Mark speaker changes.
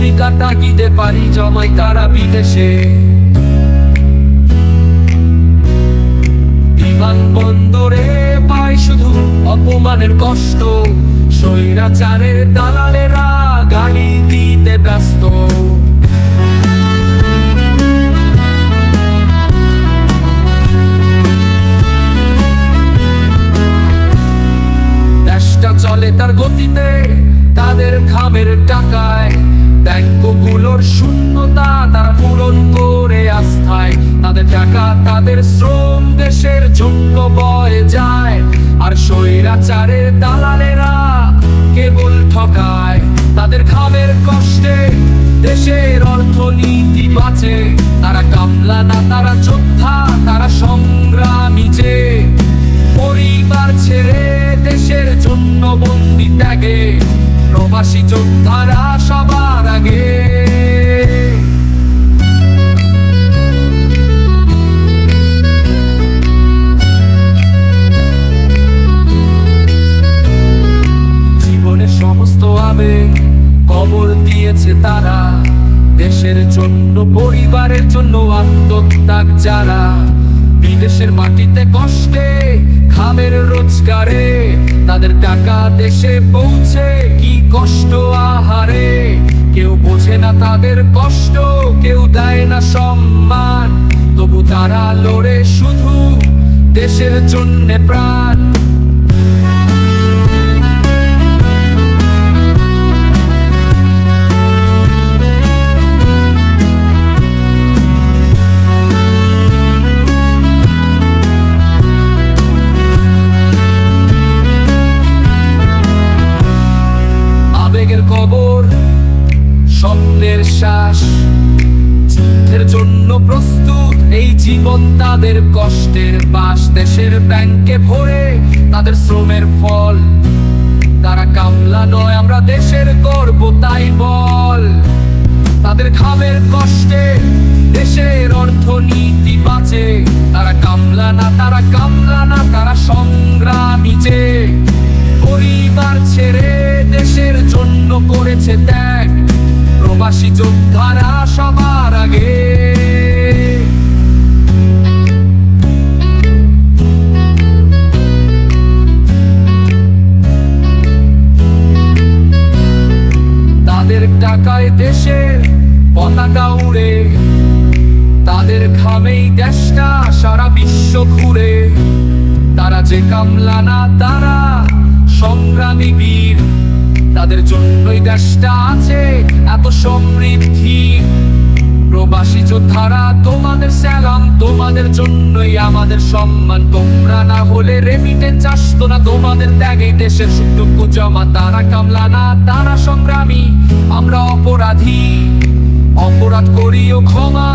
Speaker 1: জীবিকা তাগিদে পারি জমাই তারা বিদেশে। বিমানবন্দরে পায় শুধু অপমানের কষ্ট, স্বৈরাচারের দালালেরা গালি দিতে ব্যস্ত। দেশটা চলে তার গতিতে, তাদের ঘামের টাকায়। ব্যাংকগুলোর শূন্যতা তারা পূরণ করে আস্থায়। তাদের টাকা তাদের শ্রম দেশের জন্য বয়ে যায়, আর স্বৈরাচারের দালালেরা কেবল ঠকায়। তাদের ঘামের কষ্টে দেশের অর্থনীতি বাঁচে। তারা কামলা না, তারা যোদ্ধা, তারা সংগ্রামী যে। পরিবার ছেড়ে দেশের জন্য বন্দি ত্যাগে, প্রবাসী যোদ্ধারা সবার আগে। জীবনের সমস্ত আবেগ কবর দিয়েছে তারা, দেশের জন্য পরিবারের জন্য আত্মত্যাগ যারা। বিদেশের মাটিতে কষ্টে ঘামের রোজগারে, তাদের টাকা দেশে পৌঁছে কি কষ্ট আহারে। কেউ বোঝে না তাদের কষ্ট, কেউ দেয় না সম্মান, তবু তারা লড়ে শুধু দেশের জন্যে প্রাণ। কবর স্বপ্নের শ্বাস, যুদ্ধের জন্য প্রস্তুত এই জীবন তাদের কষ্টের বাস। দেশের ব্যাংকে ভরে তাদের শ্রমের ফল, তারা কামলা নয় আমরা দেশের গর্ব তাই বল। তাদের ঘামের কষ্টে দেশের অর্থনীতি বাঁচে। তারা কামলা না, তারা কামলা না, তারা সংগ্রামী যে। পরিবার ছেড়ে দেশের জন্য করেছে ত্যাগ, প্রবাসী যোদ্ধারা সবার আগে। তাদের টাকায় দেশের পতাকা উড়ে, তাদের ঘামেই দেশটা সারা বিশ্ব ঘুরে। তারা যে কামলা না, তারা সংগ্রামী বীর, তাদের জন্যই দেশটা আছে এত সমৃদ্ধি। প্রবাসী যোদ্ধারা তোমাদের সালাম, তোমাদের জন্যই আমাদের সম্মান। তোমরা না হলে রেমিটেন্স আসতো না, তোমাদের ত্যাগে দেশের সুযোগ্য জমা। তারা কামলা না, তারা সংগ্রামী, আমরা অপরাধী, অপরাধ করিও ক্ষমা।